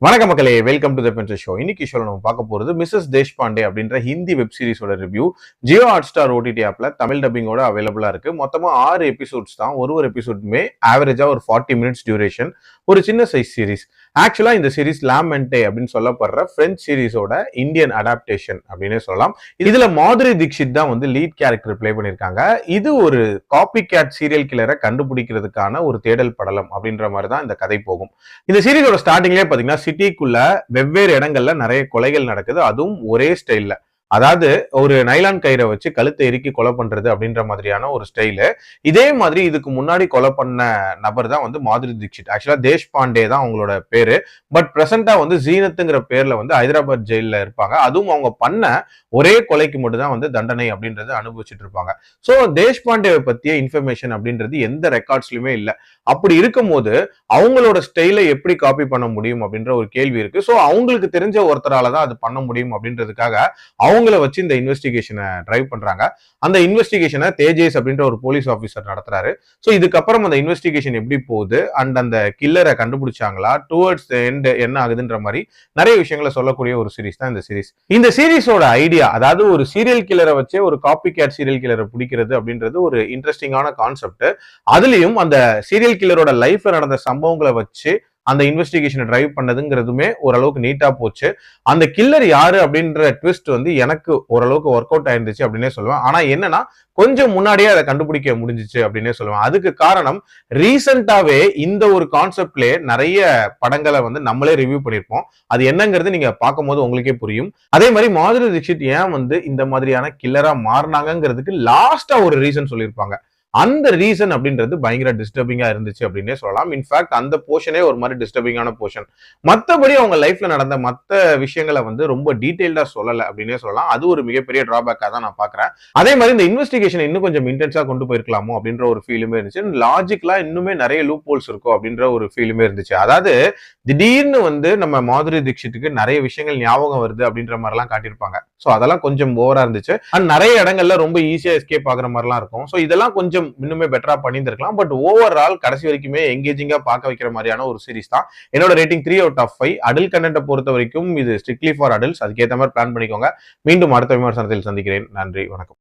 வணக்க மக்களே, welcome to the pantry show. இன்னைக்கு ஷோல நம்ம பார்க்க போறது மிஸ்ஸஸ் தேஷ்பாண்டே அப்படின்ற ஹிந்தி வெப் சீரிஸோட ரிவ்யூ. ஜியோ ஹாட்ஸ்டார் ஓடிடி ஆப்ல தமிழ் டப்பிங்கோட அவைலபிளா இருக்கு. மொத்தமா 6 எபிசோட்ஸ் தான். ஒரு எபிசோடுமே ஆவரேஜா ஒரு 40 மினிட்ஸ் டியூரேஷன். ஒரு சின்ன சைஸ் சீரிஸ். ஆக்சுவலா இந்த சீரிஸ் லாமெண்டே அப்படின்னு சொல்லப்படுற பிரெஞ்சு சீரிஸோட இந்தியன் அடாப்டேஷன் அப்படின்னே சொல்லலாம். இதுல மாதுரி தீக்ஷித் தான் வந்து லீட் கேரக்டர் பிளே பண்ணிருக்காங்க. இது ஒரு காப்பி கேட் சீரியல் கில்லரை கண்டுபிடிக்கிறதுக்கான ஒரு தேடல் படலம் அப்படின்ற மாதிரி தான் இந்த கதை போகும். இந்த சீரிஸோட ஸ்டார்டிங்லேயே பாத்தீங்கன்னா சிட்டிக்குள்ள வெவ்வேறு இடங்கள்ல நிறைய கொலைகள் நடக்குது, அதுவும் ஒரே ஸ்டைல்ல. அதாவது ஒரு நைலான் கயிறை வச்சு கழுத்தை இறுக்கி கொலை பண்றது அப்படின்ற மாதிரியான ஒரு ஸ்டைலு. இதே மாதிரி இதுக்கு முன்னாடி கொலை பண்ண நபர் தான் வந்து மாதுரி தீக்ஷித். ஆக்சுவலா தேஷ்பாண்டே தான் அவங்களோட பேரு. பட் பிரசன்டா வந்து ஜீனத்துங்கிற பேர்ல வந்து ஹைதராபாத் ஜெயில இருப்பாங்க. அதுவும் அவங்க பண்ண ஒரே கொலைக்கு மட்டும் தான் வந்து தண்டனை அப்படின்றது அனுபவிச்சுட்டு இருப்பாங்க. சோ தேஷ்பாண்டேவை பத்திய இன்ஃபர்மேஷன் அப்படின்றது எந்த ரெக்கார்ட்ஸ்லயுமே இல்ல. அப்படி இருக்கும் போது அவங்களோட ஸ்டைலை எப்படி காப்பி பண்ண முடியும் அப்படின்ற ஒரு கேள்வி இருக்கு. சோ அவங்களுக்கு தெரிஞ்ச ஒருத்தரால தான் அது பண்ண முடியும் அப்படின்றதுக்காக அவங்கள வச்சு இந்த இன்வெஸ்டிகேஷனை டிரைவ் பண்றாங்க. அந்த இன்வெஸ்டிகேஷனை தேஜேஸ் அப்படின்ற ஒரு போலீஸ் ஆபீசர் நடத்துறாரு. சோ இதுக்கப்புறம் அந்த இன்வெஸ்டிகேஷன் எப்படி போகுது அண்ட் அந்த கில்லரை கண்டுபிடிச்சாங்களா, டுவர்ட்ஸ் எண்ட் என்ன ஆகுதுன்ற மாதிரி நிறைய விஷயங்களை சொல்லக்கூடிய ஒரு சீரிஸ் தான் இந்த சீரிஸ். இந்த சீரிஸோட ஐடியா, அதாவது ஒரு சீரியல் கில்லரை வச்சே ஒரு காப்பி கேட் சீரியல் கில்லரை பிடிக்கிறது அப்படின்றது ஒரு இன்ட்ரெஸ்டிங்கான கான்செப்ட். அதுலயும் அந்த சீரியல் கில்லரோட லைஃப்ல நடந்த சம்பவங்களை வச்சு அந்த இன்வெஸ்டிகேஷனை டிரைவ் பண்ணதுங்கிறதுமே ஓரளவுக்கு நீட்டா போச்சு. அந்த கில்லர் யாரு அப்படின்ற ட்விஸ்ட் வந்து எனக்கு ஓரளவுக்கு ஒர்க் அவுட் ஆயிருந்துச்சு அப்படின்னே சொல்லுவேன். ஆனா என்னன்னா கொஞ்சம் முன்னாடியே அதை கண்டுபிடிக்க முடிஞ்சிச்சு அப்படின்னே சொல்லுவேன். அதுக்கு காரணம் ரீசெண்டாவே இந்த ஒரு கான்செப்ட்லயே நிறைய படங்களை வந்து நம்மளே ரிவ்யூ பண்ணிருப்போம். அது என்னங்கிறது நீங்க பார்க்கும் போது உங்களுக்கே புரியும். அதே மாதிரி மாதுரி தீக்ஷித் ஏன் வந்து இந்த மாதிரியான கில்லரா மாறினாங்கிறதுக்கு லாஸ்டா ஒரு ரீசன் சொல்லியிருப்பாங்க. அந்த ரீசன் அப்படின்றது பயங்கர டிஸ்டர்பிங்கா இருந்துச்சு அப்படின்னே சொல்லலாம். இன்ஃபேக்ட் அந்த போர்ஷனே ஒரு மாதிரி டிஸ்டர்பிங்கான போர்ஷன். மற்றபடி அவங்க லைஃப்ல நடந்த மற்ற விஷயங்களை வந்து ரொம்ப டீடைல்டா சொல்லல அப்படின்னே சொல்லலாம். அது ஒரு மிகப்பெரிய டிராபேக்கா தான் நான் பாக்குறேன். அதே மாதிரி இந்த இன்வெஸ்டிகேஷன் இன்னும் கொஞ்சம் இன்டென்ஸா கொண்டு போயிருக்கலாமோ அப்படின்ற ஒரு ஃபீலுமே இருந்துச்சு. லாஜிக்கலா இன்னுமே நிறைய லூப் ஹோல்ஸ் இருக்கும் அப்படின்ற ஒரு ஃபீலுமே இருந்துச்சு. அதாவது திடீர்னு வந்து நம்ம மாதுரி தீக்ஷித்துக்கு நிறைய விஷயங்கள் ஞாபகம் வருது அப்படின்ற மாதிரி எல்லாம் காட்டியிருப்பாங்க. சோ அதெல்லாம் கொஞ்சம் ஓவரா இருந்துச்சு. அண்ட் நிறைய இடங்கள்ல ரொம்ப ஈஸியா எஸ்கேப் ஆகுற மாதிரிலாம் இருக்கும். சோ இதெல்லாம் கொஞ்சம் இன்னுமே பெட்டரா பண்ணியிருந்திருக்கலாம். பட் ஓவரால் கடைசி வரைக்குமே எங்கேஜிங்கா பார்க்க வைக்கிற மாதிரியான ஒரு சீரிஸ் தான். என்னோட ரேட்டிங் 3/5. அடல்ட் கண்டென்ட்டை பொறுத்த வரைக்கும் இது ஸ்ட்ரிக்ட்லி ஃபார் அடல்ட்ஸ். அதுக்கேற்ற மாதிரி பிளான் பண்ணிக்கோங்க. மீண்டும் அடுத்த விமர்சனத்தில் சந்திக்கிறேன். நன்றி, வணக்கம்.